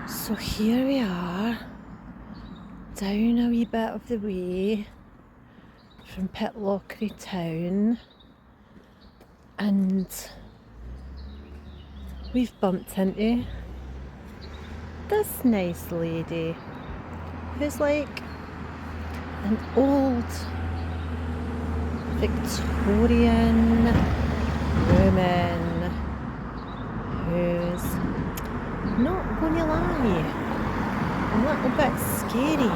So here we are, down a wee bit of the way from Pitlochry town, and we've bumped into this nice lady who's like an old Victorian woman who's, not gonna lie, a little bit scary.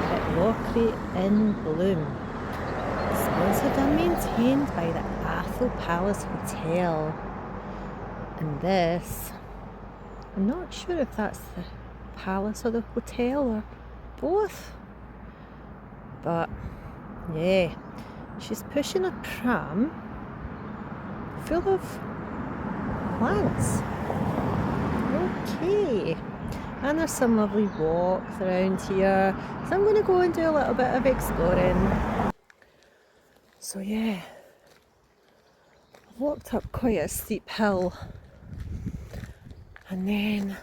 Pitlochry in bloom. Sponsored and maintained by the Atholl Palace Hotel. And this, I'm not sure if that's the palace or the hotel or both. But yeah, she's pushing a pram full of plants. Okay, and there's some lovely walks around here, so I'm going to go and do a little bit of exploring. So yeah, I've walked up quite a steep hill, and then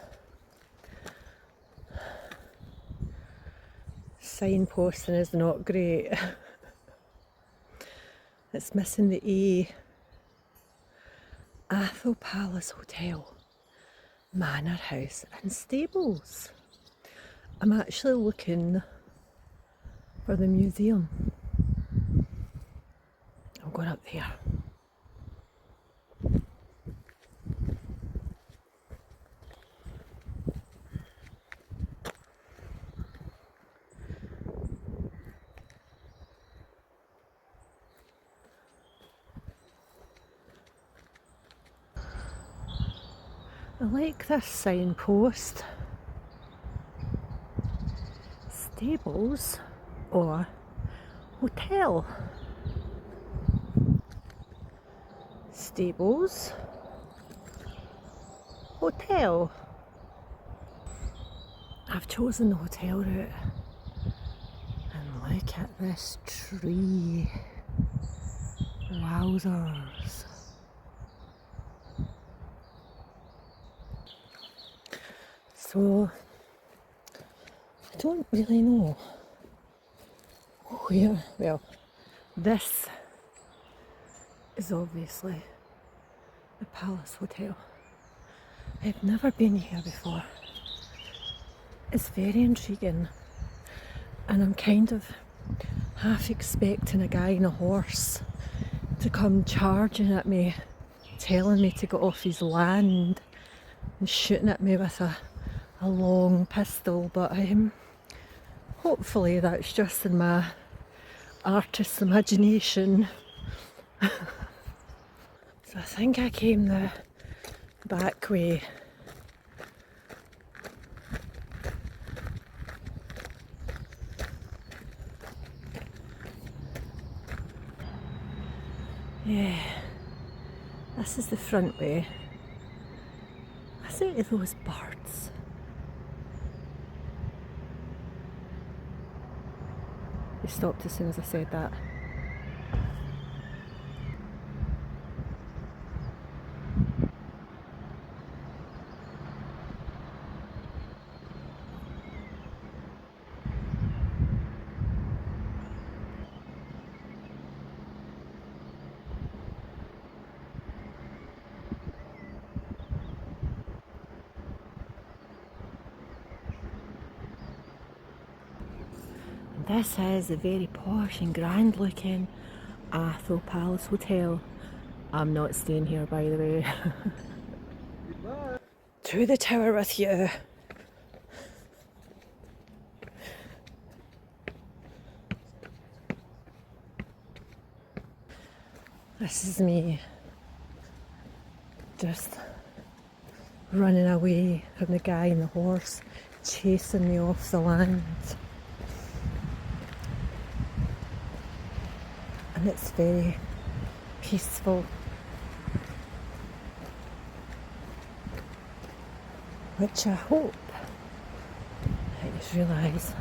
signposting is not great. It's missing the E. Atholl Palace Hotel, Manor House and Stables. I'm actually looking for the museum. I'm going up there. I like this signpost. Stables or hotel. Stables, hotel. I've chosen the hotel route. And look at this tree. Wowzers. So, I don't really know where, well, this is obviously the Palace Hotel. I've never been here before. It's very intriguing, and I'm kind of half expecting a guy on a horse to come charging at me, telling me to get off his land and shooting at me with a long pistol, but hopefully that's just in my artist's imagination. So I think I came the back way. Yeah, this is the front way. I say to those birds. They stopped as soon as I said that. This is a very posh and grand looking Atholl Palace Hotel. I'm not staying here, by the way. To the tower with you. This is me just running away from the guy on the horse chasing me off the land. And it's very peaceful, which I hope I just realise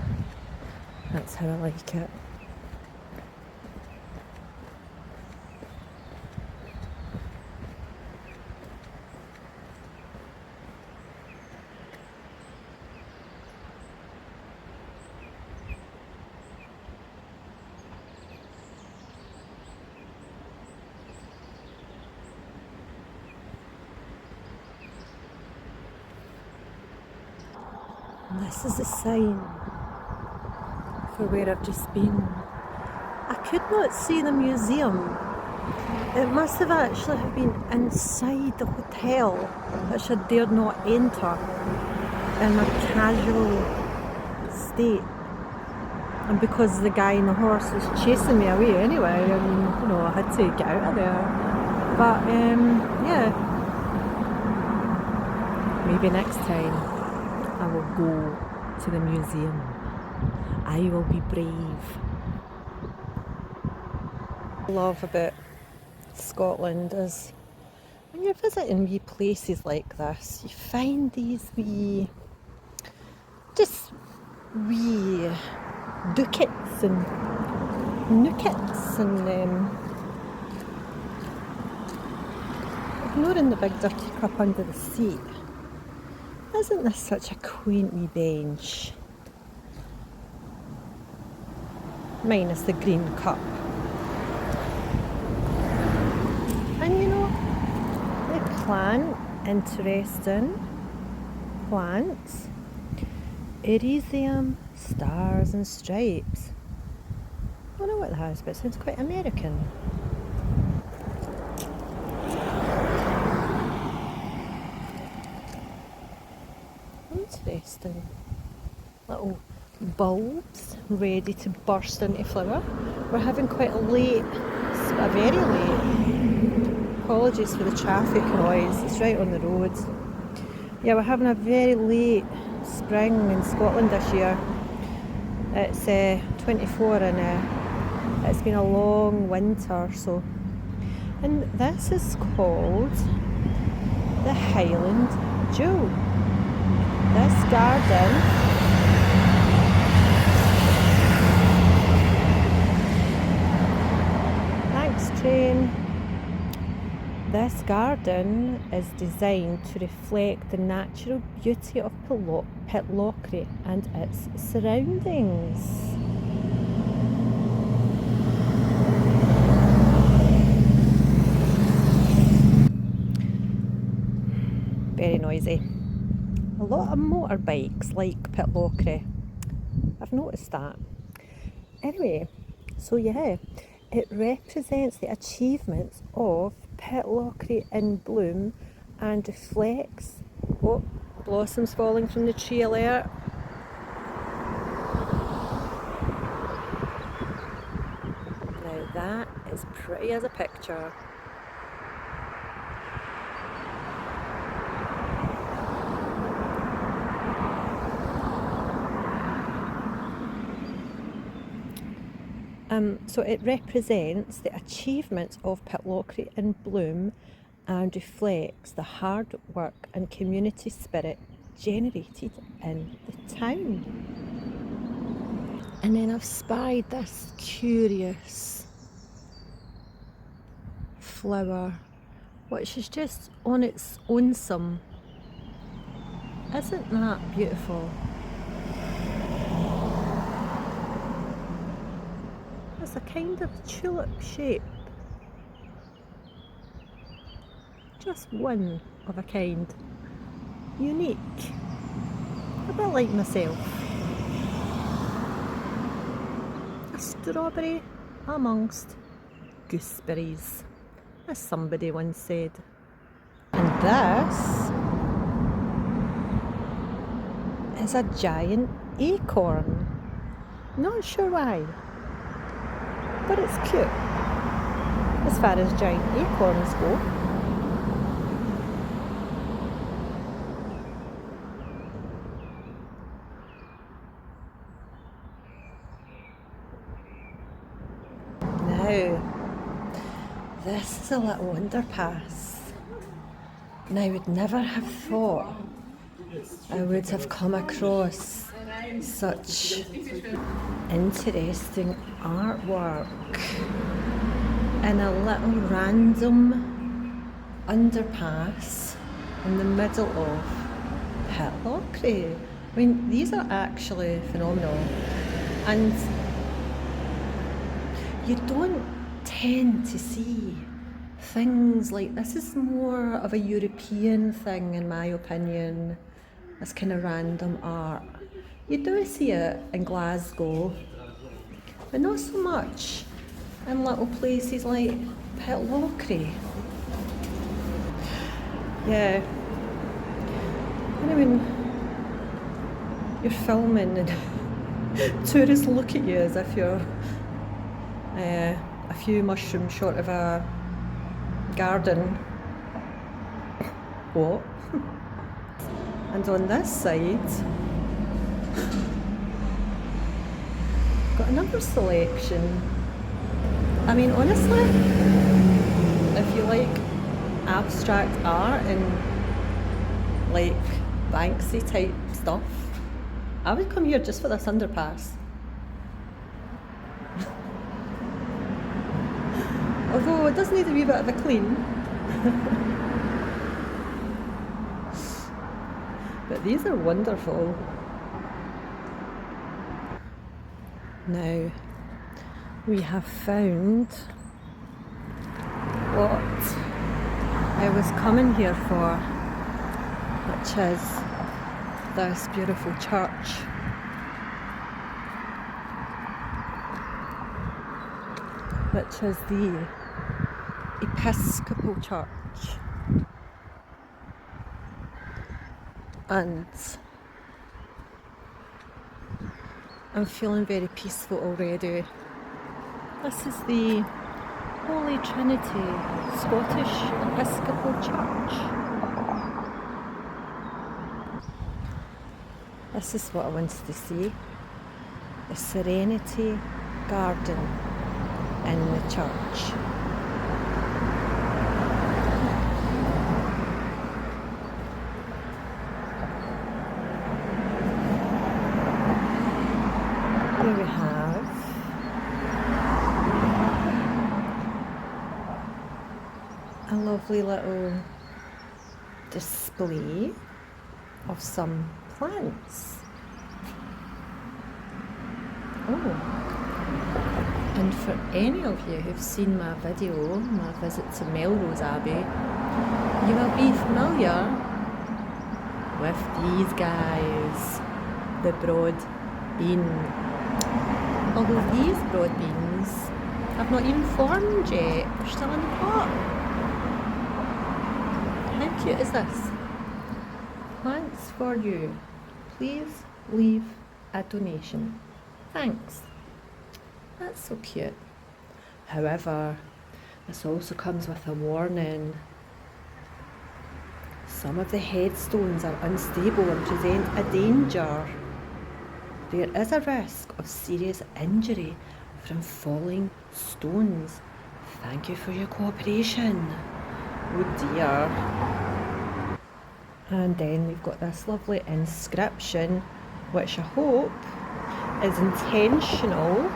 that's how I like it. And this is a sign for where I've just been. I could not see the museum. It must have actually have been inside the hotel, which I dared not enter in my casual state. And because the guy on the horse was chasing me away anyway, I mean, I had to get out of there. But yeah, maybe next time I will go to the museum. I will be brave. What I love about Scotland is when you're visiting wee places like this, you find these wee ducats and nookets and ignoring the big dirty cup under the seat. Isn't this such a quaint wee bench? Minus the green cup. And they plant interesting plants. Elysium, stars and stripes. I don't know what that is, but it sounds quite American. Interesting. Little bulbs ready to burst into flower. We're having quite a very late. Apologies for the traffic noise, it's right on the road. Yeah, we're having a very late spring in Scotland this year. It's 24 and it's been a long winter, so. And this is called the Highland Jewel. This garden train. This garden is designed to reflect the natural beauty of Pitlochry and its surroundings. Very noisy. A lot of motorbikes like Pitlochry. I've noticed that. Anyway, so yeah. It represents the achievements of Pitlochry in bloom and reflects, blossoms falling from the tree alert. Now that is pretty as a picture. So it represents the achievements of Pitlochry in bloom and reflects the hard work and community spirit generated in the town. And then I've spied this curious flower, which is just on its own. Isn't that beautiful? It's a kind of tulip shape. Just one of a kind. Unique. A bit like myself. A strawberry amongst gooseberries, as somebody once said. And this is a giant acorn. Not sure why, but it's cute as far as giant acorns go. Now, this is a little underpass. Now, I would never have thought I would have come across such interesting artwork in a little random underpass in the middle of Pitlochry. I mean, these are actually phenomenal, and you don't tend to see things like this. Is more of a European thing, in my opinion, this kind of random art. You do see it in Glasgow, but not so much in little places like Pitlochry. Yeah. And when you're filming and tourists look at you as if you're a few mushrooms short of a garden. What? And on this side, got another selection. I mean, honestly, if you like abstract art and like Banksy type stuff, I would come here just for this underpass. Although it does need a wee bit of a clean. But these are wonderful. Now, we have found what I was coming here for, which is this beautiful church. Which is the Episcopal Church. And I'm feeling very peaceful already. This is the Holy Trinity Scottish Episcopal Church. This is what I wanted to see. The Serenity Garden in the church. Here we have a lovely little display of some plants. Oh. And for any of you who've seen my video, my visit to Melrose Abbey, you will be familiar with these guys, the broad bean. Although these broad beans have not even formed yet, they're still in the pot. How cute is this? Plants for you. Please leave a donation. Thanks. That's so cute. However, this also comes with a warning. Some of the headstones are unstable and present a danger. There is a risk of serious injury from falling stones. Thank you for your cooperation. Oh dear. And then we've got this lovely inscription, which I hope is intentional,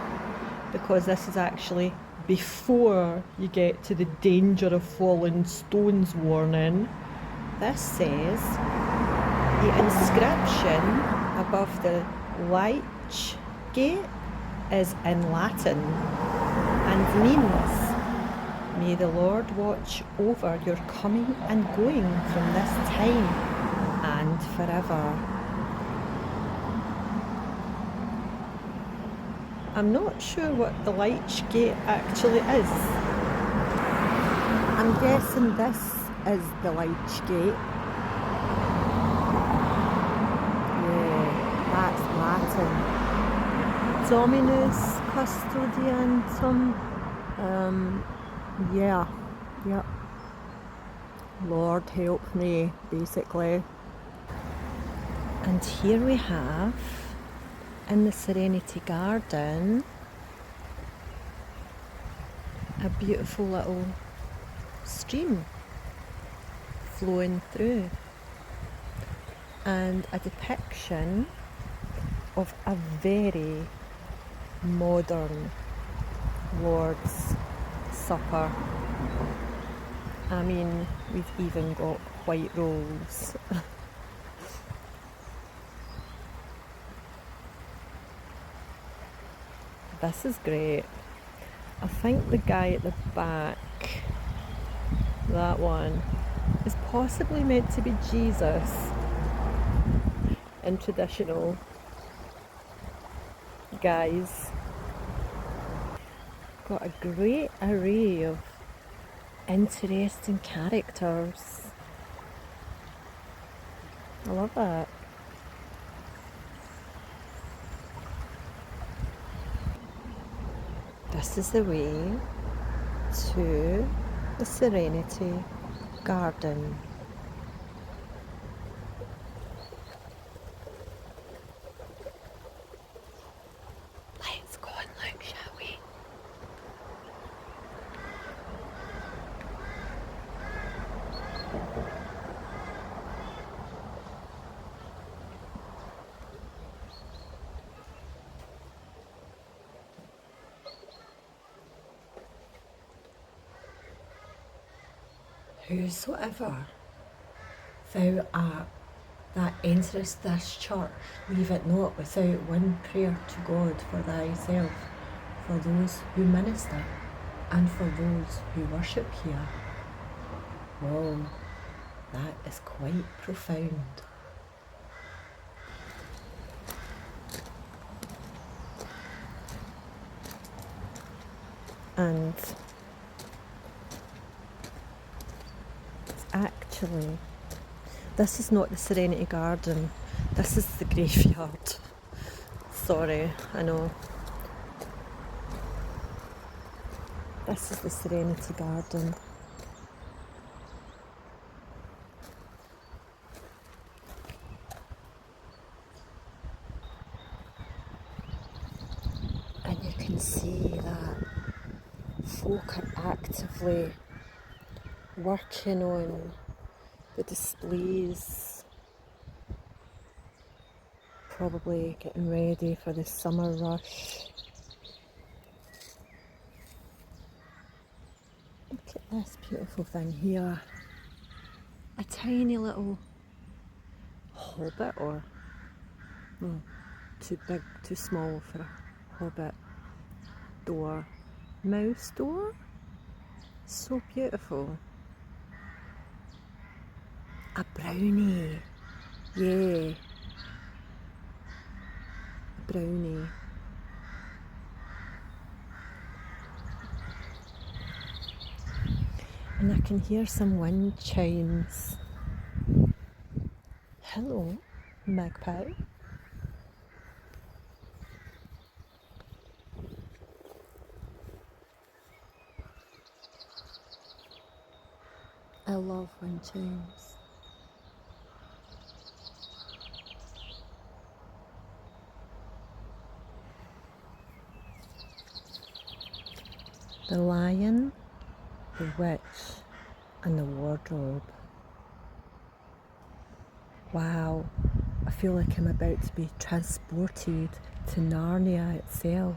because this is actually before you get to the danger of falling stones warning. This says, the inscription above the Lich Gate is in Latin and means, may the Lord watch over your coming and going from this time and forever. I'm not sure what the Lich Gate actually is. I'm guessing this is the Lich Gate. Yeah, that's Latin. Dominus custodiantum. Yeah. Lord help me, basically. And here we have, in the Serenity Garden, a beautiful little stream flowing through, and a depiction of a very modern Lord's Supper. I mean, we've even got white rolls. This is great. I think the guy at the back, that one, is possibly meant to be Jesus in traditional guys. Got a great array of interesting characters. I love that. This is the way to the Serenity Garden. Let's go and look, shall we? Whosoever thou art that enterest this church, leave it not without one prayer to God for thyself, for those who minister, and for those who worship here. Whoa, that is quite profound. And actually, this is not the Serenity Garden, this is the graveyard. Sorry, I know. This is the Serenity Garden. And you can see that folk are actively working on the displays, probably getting ready for the summer rush. Look at this beautiful thing here. A tiny little hobbit, or no, too big, too small for a hobbit door. Mouse door? So beautiful. A brownie. Yeah. A brownie. And I can hear some wind chimes. Hello, magpie. I love wind chimes. The lion, the witch, and the wardrobe. Wow, I feel like I'm about to be transported to Narnia itself.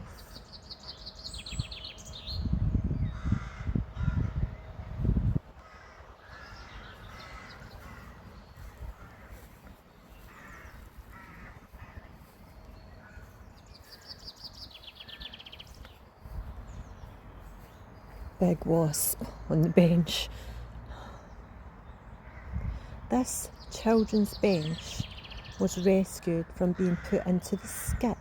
Big wasp on the bench. This children's bench was rescued from being put into the skip.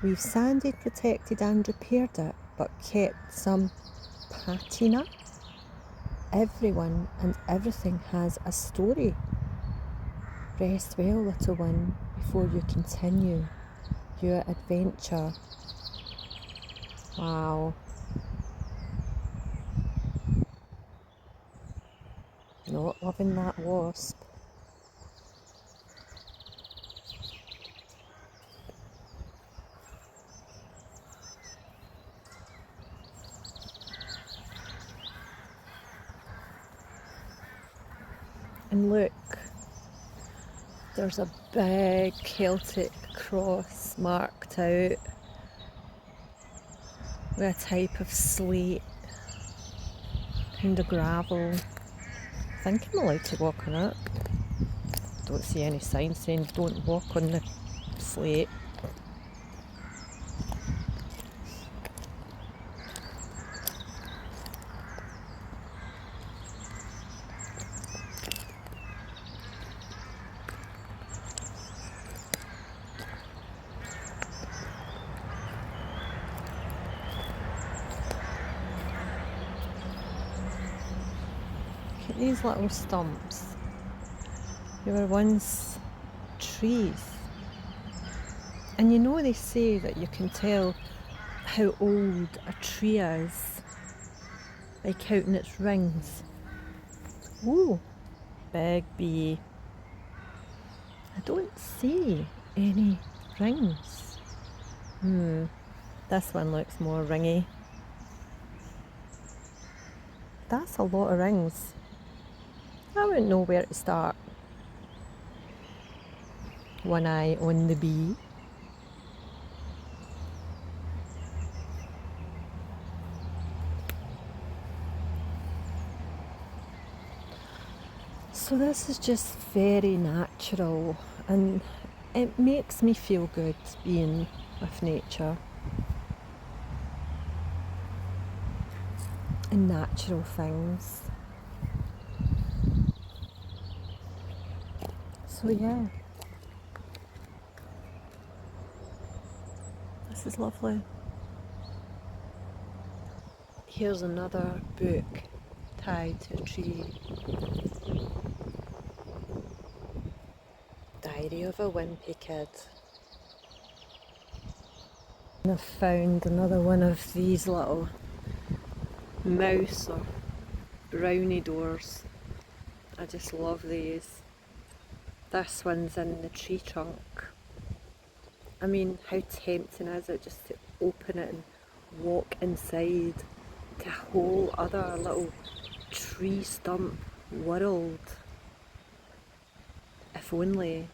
We've sanded, protected and repaired it, but kept some patina. Everyone and everything has a story. Rest well, little one, before you continue your adventure. Wow. Not loving that wasp. And look, there's a big Celtic cross marked out with a type of slate, kind of gravel. I think I'm allowed to walk on it. Don't see any sign saying don't walk on the slate. These little stumps, they were once trees. And you know they say that you can tell how old a tree is by counting its rings. Ooh, big bee. I don't see any rings. This one looks more ringy. That's a lot of rings. I wouldn't know where to start. One eye on the bee. So this is just very natural, and it makes me feel good being with nature and natural things. So yeah, this is lovely. Here's another book tied to a tree. Diary of a Wimpy Kid. And I've found another one of these little mouse or brownie doors. I just love these. This one's in the tree trunk. I mean, how tempting is it just to open it and walk inside to a whole other little tree stump world? If only.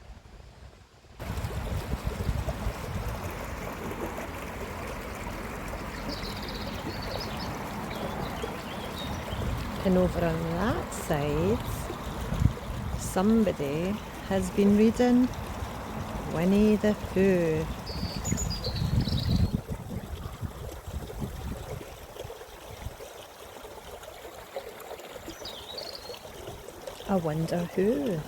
And over on that side, somebody has been reading Winnie the Pooh. I wonder who.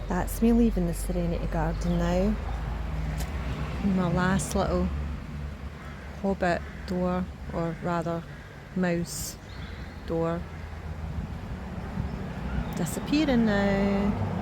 That's me leaving the Serenity Garden now. My last little hobbit door, or rather mouse door, disappearing now.